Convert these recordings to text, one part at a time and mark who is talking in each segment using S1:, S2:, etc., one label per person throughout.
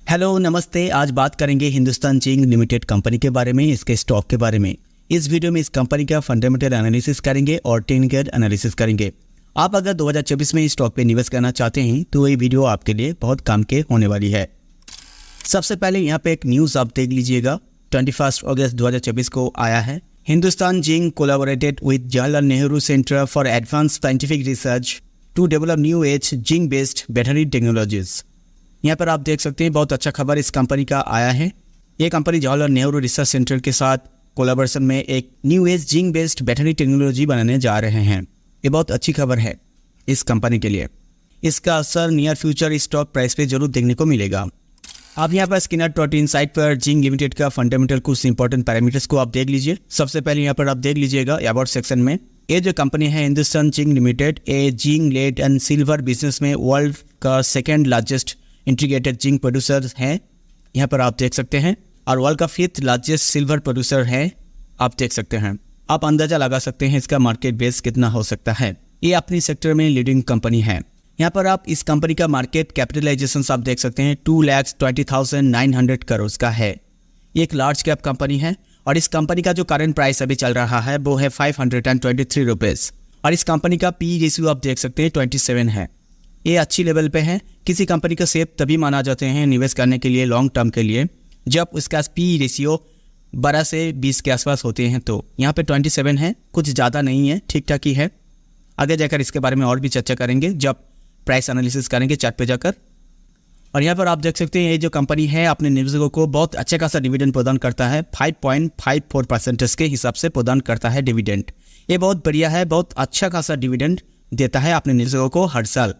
S1: Hello नमस्ते। आज बात करेंगे हिंदुस्तान जिंक लिमिटेड कंपनी के बारे में, इसके स्टॉक के बारे में। इस वीडियो में इस कंपनी का फंडामेंटल एनालिसिस करेंगे और टेक्निकल एनालिसिस करेंगे। आप अगर 2024 में इस स्टॉक पे निवेश करना चाहते हैं तो ये वीडियो आपके लिए बहुत काम के होने वाली है। सबसे पहले यहाँ पे एक न्यूज़ आप देख लीजिएगा। 21 अगस्त 2024 को आया है। Hindustan zinc collaborated with Jawaharlal Nehru centre for advance scientific research to develop new age zinc based battery technologies. यहाँ पर आप देख सकते हैं बहुत अच्छा खबर इस कंपनी का आया है। ये company Jawaharlal Nehru research centre के साथ कोलैबोरेशन में एक new age zinc based battery technology बनाने जा रहे हैं। ये बहुत अच्छी खबर है इस कंपनी के लिए। इसका असर नियर फ्यूचर स्टॉक प्राइस पे जरूर देखने को मिलेगा। आप यहाँ पर स्किनर डॉट इन साइट पर जिंक लिमिटेड का फंडामेंटल कुछ इंपॉर्टेंट पैरामीटर्स को आप देख लीजिए। सबसे पहले यहाँ पर आप देख लीजिएगा अबाउट सेक्शन में ये जो कंपनी है Hindustan zinc limited, a zinc lead and silver business में वर्ल्ड का second largest integrated zinc producer है। यहाँ पर आप देख सकते हैं, और वर्ल्ड का 5th लार्जेस्ट सिल्वर प्रोड्यूसर है। आप देख सकते हैं, आप अंदाजा लगा सकते हैं इसका मार्केट बेस कितना हो सकता है। ये अपनी सेक्टर में लीडिंग कंपनी है। यहाँ पर आप इस कंपनी का मार्केट कैपिटलाइजेशन आप देख सकते हैं 2,20,900 करोड़ का है। ये एक लार्ज कैप कंपनी है और इस कंपनी का जो करंट प्राइस अभी चल रहा है वो है 523 रुपीज़। और इस कंपनी का पी रेशियो आप देख सकते हैं 27 है। ये अच्छी लेवल पे है। किसी कंपनी का सेफ तभी माना जाते हैं निवेश करने के लिए लॉन्ग टर्म के लिए जब उसका पी रेशियो 12 से 20 के आसपास होते हैं। तो यहाँ पे 27 है, कुछ ज़्यादा नहीं है, ठीक ठाक ही है। आगे जाकर इसके बारे में और भी चर्चा करेंगे जब प्राइस एनालिसिस करेंगे चार्ट पे जाकर। और यहाँ पर आप देख सकते हैं ये जो कंपनी है अपने निवेशकों को बहुत अच्छा खासा डिविडेंड प्रदान करता है। 5.54% के हिसाब से प्रदान करता है डिविडेंड। ये बहुत बढ़िया है, बहुत अच्छा खासा डिविडेंड देता है अपने निवेशकों को हर साल।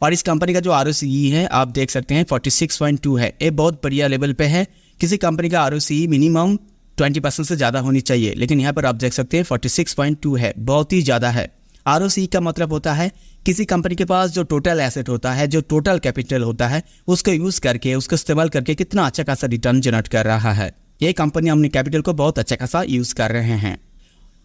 S1: और इस कंपनी का जो ROCE है आप देख सकते हैं 46.2 है। ये बहुत बढ़िया लेवल पे है। किसी कंपनी का ROCE मिनिमम 20% से ज़्यादा होनी चाहिए, लेकिन यहाँ पर आप देख सकते हैं 46.2 है, बहुत ही ज़्यादा है। ROCE का मतलब होता है किसी कंपनी के पास जो टोटल एसेट होता है, जो टोटल कैपिटल होता है, उसको यूज़ करके, उसको इस्तेमाल करके कितना अच्छा खासा रिटर्न जनरेट कर रहा है। ये कंपनी अपने कैपिटल को बहुत अच्छा खासा यूज़ कर रहे हैं।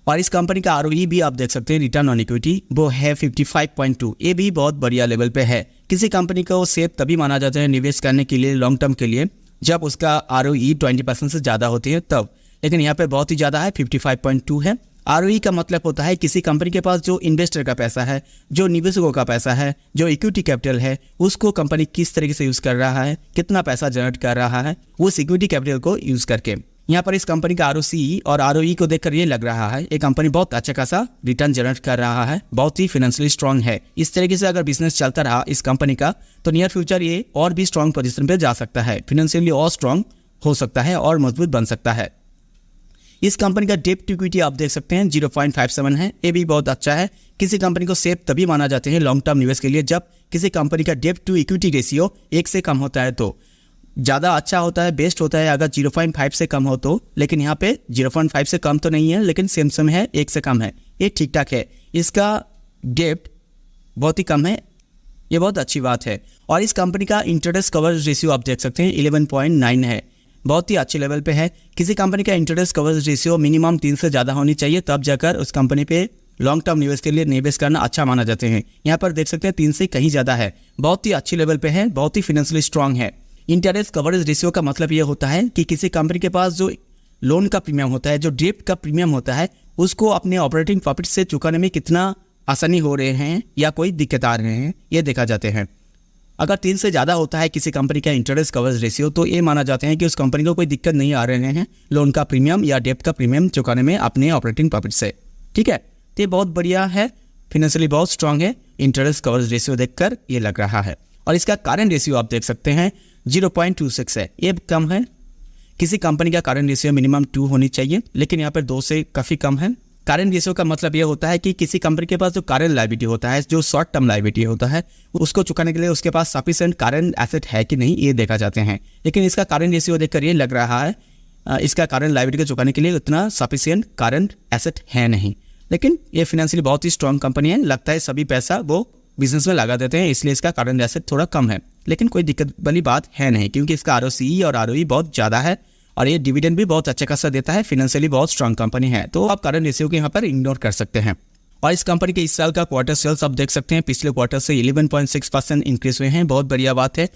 S1: और इस कंपनी का ROE भी आप देख सकते हैं, रिटर्न ऑन इक्विटी वो है 55.2। ये भी बहुत बढ़िया लेवल पे है। किसी कंपनी को सेफ तभी माना जाता है निवेश करने के लिए लॉन्ग टर्म के लिए जब उसका ROE 20% से ज़्यादा होती है तब, लेकिन यहाँ पे बहुत ही ज़्यादा है, 55.2 है। ROE का मतलब होता है किसी कंपनी के पास जो इन्वेस्टर का पैसा है, जो निवेशकों का पैसा है, जो इक्विटी कैपिटल है, उसको कंपनी किस तरीके से यूज़ कर रहा है, कितना पैसा जनरेट कर रहा है उस इक्विटी कैपिटल को यूज़ करके। यहाँ पर इस कंपनी का ROCE और ROE को देखकर ये लग रहा है ये कंपनी बहुत अच्छा खासा रिटर्न जनरेट कर रहा है, बहुत ही फाइनेंशियली स्ट्रांग है। इस तरीके से अगर बिजनेस चलता रहा इस कंपनी का तो नियर फ्यूचर ये और भी स्ट्रांग पोजीशन पे जा सकता है, फाइनेंशियली और स्ट्रांग हो सकता है और मजबूत बन सकता है। इस कंपनी का डेट टू इक्विटी आप देख सकते हैं 0.57 है। ये भी बहुत अच्छा है। किसी कंपनी को सेफ तभी माना जाते हैं लॉन्ग टर्म निवेश के लिए जब किसी कंपनी का डेट टू इक्विटी रेशियो 1 से कम होता है। तो ज़्यादा अच्छा होता है, बेस्ट होता है अगर 0.5 से कम हो तो, लेकिन यहाँ पे 0.5 से कम तो नहीं है, लेकिन सेम है, 1 से कम है, ये ठीक ठाक है। इसका डेप्ट बहुत ही कम है, ये बहुत अच्छी बात है। और इस कंपनी का इंटरेस्ट कवरेज रेशियो आप देख सकते हैं 11.9 है, बहुत ही अच्छे लेवल पे है। किसी कंपनी का इंटरेस्ट कवरेज रेशियो मिनिमम 3 से ज़्यादा होनी चाहिए तब जाकर उस कंपनी पे लॉन्ग टर्म निवेश के लिए निवेश करना अच्छा माना जाते हैं। यहाँ पर देख सकते हैं 3 से कहीं ज़्यादा है, बहुत ही अच्छी लेवल पे है, बहुत ही फाइनेंशियली स्ट्रांग है। इंटरेस्ट कवरेज रेशियो का मतलब ये होता है कि किसी कंपनी के पास जो लोन का प्रीमियम होता है, जो डेट का प्रीमियम होता है, उसको अपने ऑपरेटिंग प्रॉफिट से चुकाने में कितना आसानी हो रहे हैं या कोई दिक्कत आ रहे हैं, ये देखा जाते हैं। अगर 3 से ज़्यादा होता है किसी कंपनी का इंटरेस्ट कवरेज रेशियो तो ये माना जाते हैं कि उस कंपनी को कोई दिक्कत नहीं आ रहे हैं लोन का प्रीमियम या डेट का प्रीमियम चुकाने में अपने ऑपरेटिंग प्रॉफिट से। ठीक है, तो ये बहुत बढ़िया है, फाइनेंशियली बहुत स्ट्रांग है। इंटरेस्ट कवरेज रेशियो देखकर ये लग रहा है। और इसका करंट रेशियो आप देख सकते हैं 0.26 है, ये कम है। किसी कंपनी का करंट रेशियो मिनिमम 2 होनी चाहिए, लेकिन यहाँ पर 2 से काफ़ी कम है। करंट रेशियो का मतलब ये होता है कि किसी कंपनी के पास जो करंट लायबिलिटी होता है, जो शॉर्ट टर्म लायबिलिटी होता है, उसको चुकाने के लिए उसके पास सफिशिएंट करंट एसेट है कि नहीं, ये देखा जाते हैं। लेकिन इसका करंट रेशियो देखकर ये लग रहा है इसका करंट लायबिलिटी को चुकाने के लिए उतना सफिशिएंट करंट एसेट है नहीं, लेकिन ये फाइनेंशियली बहुत ही स्ट्रांग कंपनी है। लगता है सभी पैसा वो बिजनेस में लगा देते हैं, इसलिए इसका करंट एसेट थोड़ा कम है, लेकिन कोई दिक्कत वाली बात है नहीं क्योंकि इसका ROCE और ROE बहुत ज़्यादा है और ये डिविडेंड भी बहुत अच्छा खासा देता है। फाइनेंशियली बहुत स्ट्रांग कंपनी है, तो आप करंट रेशियो को यहाँ पर इग्नोर कर सकते हैं। और इस कंपनी के इस साल का क्वार्टर सेल्स आप देख सकते हैं पिछले क्वार्टर से 11.6% इंक्रीज हुए हैं, बहुत बढ़िया बात है।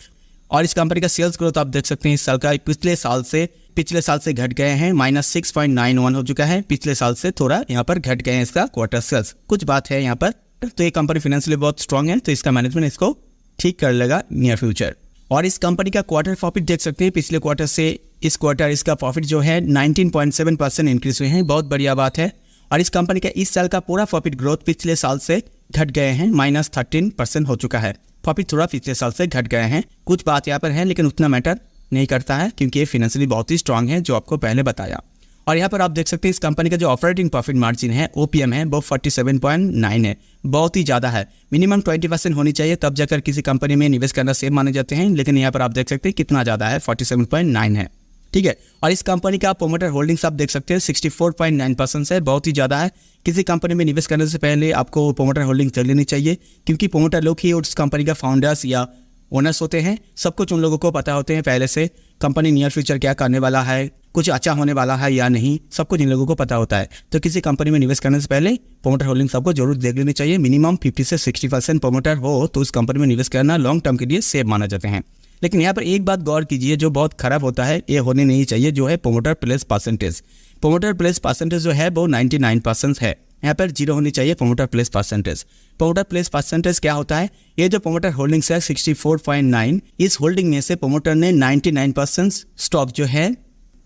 S1: और इस कंपनी का सेल्स ग्रोथ आप देख सकते हैं इस साल का पिछले साल से घट गए हैं, -6.91 हो चुका है। पिछले साल से थोड़ा यहाँ पर घट गए हैं इसका क्वार्टर सेल्स, कुछ बात है यहाँ पर। तो ये कंपनी फाइनेंशियली बहुत स्ट्रांग है, तो इसका मैनेजमेंट इसको ठीक कर लेगा नियर फ्यूचर। और इस कंपनी का क्वार्टर प्रॉफिट देख सकते हैं, पिछले क्वार्टर से इस क्वार्टर इसका प्रॉफिट जो है 19.7% इंक्रीज हुए हैं, बहुत बढ़िया बात है। और इस कंपनी का इस साल का पूरा प्रॉफिट ग्रोथ पिछले साल से घट गए हैं, -13% हो चुका है। प्रॉफिट थोड़ा पिछले साल से घट गए हैं, कुछ बात यहाँ पर है, लेकिन उतना मैटर नहीं करता है क्योंकि ये फाइनेंशियली बहुत ही स्ट्रांग है, जो आपको पहले बताया। और यहाँ पर आप देख सकते हैं इस कंपनी का जो ऑपरेटिंग प्रॉफिट मार्जिन है OPM है वो 47.9 है, बहुत ही ज़्यादा है। मिनिमम 20% होनी चाहिए, तब जाकर किसी कंपनी में निवेश करना सेफ माने जाते हैं, लेकिन यहाँ पर आप देख सकते हैं कितना ज़्यादा है, 47.9 है, ठीक है। और इस कंपनी का प्रोमोटर होल्डिंग्स आप देख सकते हैं 64.9% है, बहुत ही ज़्यादा है। किसी कंपनी में निवेश करने से पहले आपको प्रोमोटर होल्डिंग कर लेनी चाहिए, क्योंकि प्रोमोटर लोग ही उस कंपनी का फाउंडर्स या ओनर्स होते हैं। सब कुछ उन लोगों को पता होते हैं पहले से, कंपनी नियर फ्यूचर क्या करने वाला है, कुछ अच्छा होने वाला है या नहीं, सब कुछ इन लोगों को पता होता है। तो किसी कंपनी में निवेश करने से पहले प्रोमोटर होल्डिंग सबको जरूर देख लेनी चाहिए। मिनिमम 50 से 60% प्रोमोटर हो तो उस कंपनी में निवेश करना लॉन्ग टर्म के लिए सेफ माना जाते हैं। लेकिन यहाँ पर एक बात गौर कीजिए जो बहुत खराब होता है, ये होने नहीं चाहिए, जो है promoter place percentage. Promoter place percentage जो है वो 99% है, यहाँ पर 0 होनी चाहिए promoter place percentage. Promoter place percentage क्या होता है, ये जो प्रोमोटर होल्डिंग्स है 64.9, इस होल्डिंग में से प्रोमोटर ने 99% स्टॉक जो है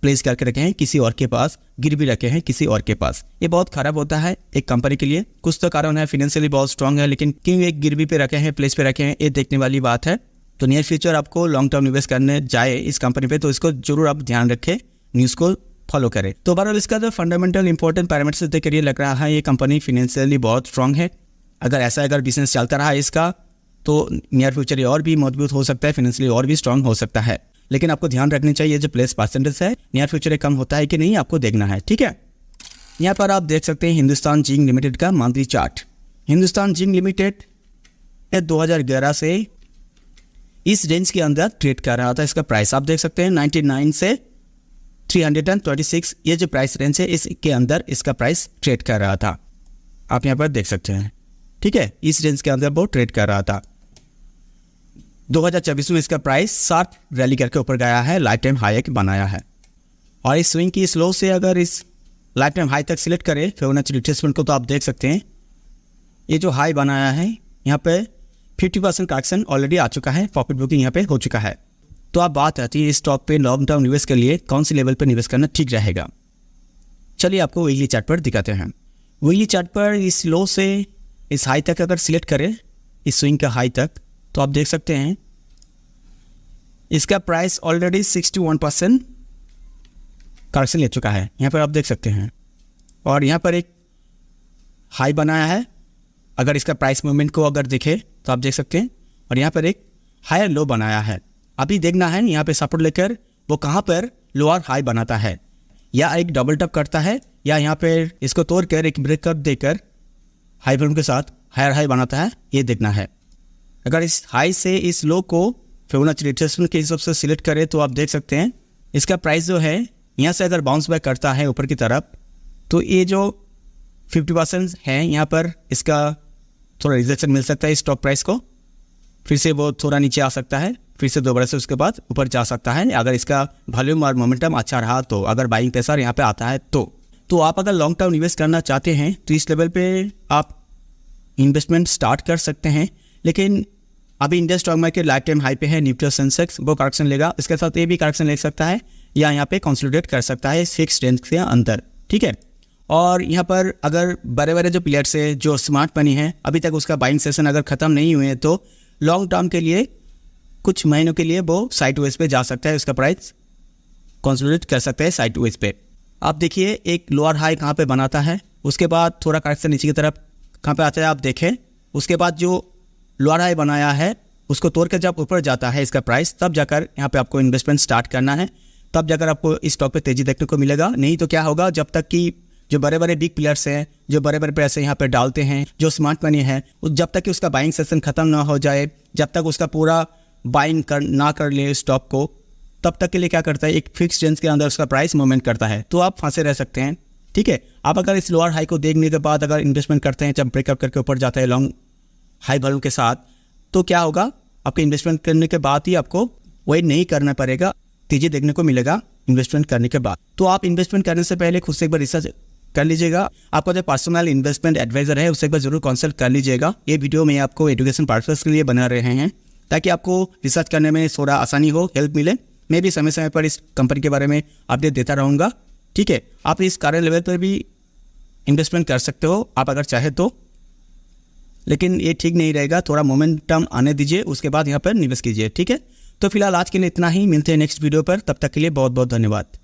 S1: प्लेस करके रखे हैं किसी और के पास, गिरवी रखे हैं किसी और के पास। ये बहुत खराब होता है एक कंपनी के लिए। कुछ तो कारण है, फाइनेंशियली बहुत स्ट्रांग है, लेकिन क्यों एक गिरवी पे रखे हैं, प्लेस पे रखे हैं, ये देखने वाली बात है। तो नियर फ्यूचर आपको लॉन्ग टर्म निवेश करने जाए इस कंपनी पे, तो इसको जरूर आप ध्यान रखें, न्यूज़ को फॉलो करें। तो ओवरऑल इसका जो फंडामेंटल इंपॉर्टेंट पैरामीटर्स देखकर ये लग रहा है ये कंपनी फाइनेंशियली बहुत स्ट्रांग है। अगर बिजनेस चलता रहा इसका तो नियर फ्यूचर ये और भी मजबूत हो सकता है, फाइनेंशियली और भी स्ट्रांग हो सकता है। लेकिन आपको ध्यान रखनी चाहिए जो प्लेस परसेंटेज है नियर फ्यूचर कम होता है कि नहीं, आपको देखना है, ठीक है। यहाँ पर आप देख सकते हैं हिंदुस्तान जिंक लिमिटेड का monthly chart. Hindustan zinc limited 2011 से इस रेंज के अंदर ट्रेड कर रहा था। इसका प्राइस आप देख सकते हैं 99 से 326, ये जो प्राइस रेंज है इसके अंदर इसका प्राइस ट्रेड कर रहा था, आप यहाँ पर देख सकते हैं, ठीक है। इस रेंज के अंदर वो ट्रेड कर रहा था। 2024 में इसका प्राइस 60 रैली करके ऊपर गया है, लाइफ टाइम हाई एक बनाया है। और इस स्विंग की स्लो से अगर इस लाइफ टाइम हाई तक सिलेक्ट करें फिबोनाची रिट्रेसमेंट को, तो आप देख सकते हैं ये जो हाई बनाया है यहाँ पे 50% करेक्शन ऑलरेडी आ चुका है, प्रॉफिट बुकिंग यहाँ पे हो चुका है। तो आप बात आती है इस स्टॉक पे लॉन्ग टर्म निवेश के लिए कौन सी लेवल पर निवेश करना ठीक रहेगा। चलिए आपको वीकली चार्ट पर दिखाते हैं। वीकली चार्ट पर इस लो से इस हाई तक अगर सिलेक्ट करें, इस स्विंग का हाई तक, तो आप देख सकते हैं इसका प्राइस ऑलरेडी 61% करेक्शन ले चुका है, यहाँ पर आप देख सकते हैं। और यहाँ पर एक हाई बनाया है, अगर इसका प्राइस मूवमेंट को अगर देखें तो आप देख सकते हैं। और यहाँ पर एक हायर लो बनाया है, अभी देखना है यहाँ पे सपोर्ट लेकर वो कहाँ पर लोअर हाई बनाता है, या एक डबल टप करता है, या यहाँ पे इसको तोड़कर एक ब्रेकअप देकर हाई वॉल्यूम के साथ हायर हाई बनाता है, ये देखना है। अगर इस हाई से इस लो को फिबोनाची रिट्रेसमेंट के हिसाब से सिलेक्ट करें तो आप देख सकते हैं इसका प्राइस जो है यहाँ से अगर बाउंस बैक करता है ऊपर की तरफ, तो ये जो 50% है यहाँ पर इसका थोड़ा रिजेक्शन मिल सकता है इस स्टॉक प्राइस को, फिर से वो थोड़ा नीचे आ सकता है, फिर से दोबारा से उसके बाद ऊपर जा सकता है अगर इसका वॉल्यूम और मोमेंटम अच्छा रहा तो, अगर बाइंग प्रेशर यहाँ पे आता है तो आप अगर लॉन्ग टर्म निवेश करना चाहते हैं तो इस लेवल पे आप इन्वेस्टमेंट स्टार्ट कर सकते हैं। लेकिन अभी Indian stock market life time high पे है, निफ्टी और सेंसेक्स वो करेक्शन लेगा, इसके साथ ये भी करेक्शन ले सकता है या यहाँ पे कंसोलिडेट कर सकता है फिक्स रेंज के अंदर, ठीक है। और यहाँ पर अगर बड़े बड़े जो प्लेयर्स है, जो स्मार्ट मनी है, अभी तक उसका बाइंग सेशन अगर ख़त्म नहीं हुए तो लॉन्ग टर्म के लिए कुछ महीनों के लिए वो साइड वेज पे जा सकता है, उसका प्राइस कंसोलिडेट कर सकता है साइड वेज पे। आप देखिए एक लोअर हाई कहाँ पे बनाता है, उसके बाद थोड़ा करेक्शन नीचे की तरफ कहाँ पे आता है आप देखें, उसके बाद जो लोअर हाई बनाया है उसको तोड़ कर जब ऊपर जाता है इसका प्राइस, तब जाकर यहाँ पे आपको इन्वेस्टमेंट स्टार्ट करना है, तब जाकर आपको इस स्टॉक पे तेज़ी देखने को मिलेगा। नहीं तो क्या होगा, जब तक कि जो बड़े बड़े बिग प्लेयर्स हैं, जो बड़े बड़े पैसे यहाँ पे डालते हैं, जो स्मार्ट मनी है, जब तक कि उसका बाइंग सेशन ख़त्म ना हो जाए, जब तक उसका पूरा बाइंग ना कर ले स्टॉक को, तब तक के लिए क्या करता है एक फिक्स रेंज के अंदर उसका प्राइस मूवमेंट करता है, तो आप फंसे रह सकते हैं, ठीक है। आप अगर इस लोअर हाई को देखने के बाद अगर इन्वेस्टमेंट करते हैं, जब ब्रेकअप करके ऊपर जाता है लॉन्ग हाई वॉल्यूम के साथ, तो क्या होगा, आपके इन्वेस्टमेंट करने के बाद ही आपको वही नहीं करना पड़ेगा, तेजी देखने को मिलेगा इन्वेस्टमेंट करने के बाद। तो आप इन्वेस्टमेंट करने से पहले खुद से एक बार रिसर्च कर लीजिएगा। आपका जो पर्सनल इन्वेस्टमेंट एडवाइजर है उससे एक बार जरूर कंसल्ट कर लीजिएगा। ये वीडियो में आपको एजुकेशन पर्पस के लिए बना रहे हैं ताकि आपको रिसर्च करने में थोड़ा आसानी हो, हेल्प मिले। मैं भी समय समय पर इस कंपनी के बारे में अपडेट देता रहूँगा। ठीक है, आप इस करंट लेवल पर भी इन्वेस्टमेंट कर सकते हो आप अगर चाहे तो, लेकिन ये ठीक नहीं रहेगा। थोड़ा मोमेंटम आने दीजिए, उसके बाद यहाँ पर निवेश कीजिए। ठीक है, तो फिलहाल आज के लिए इतना ही। मिलते हैं नेक्स्ट वीडियो पर, तब तक के लिए बहुत बहुत धन्यवाद।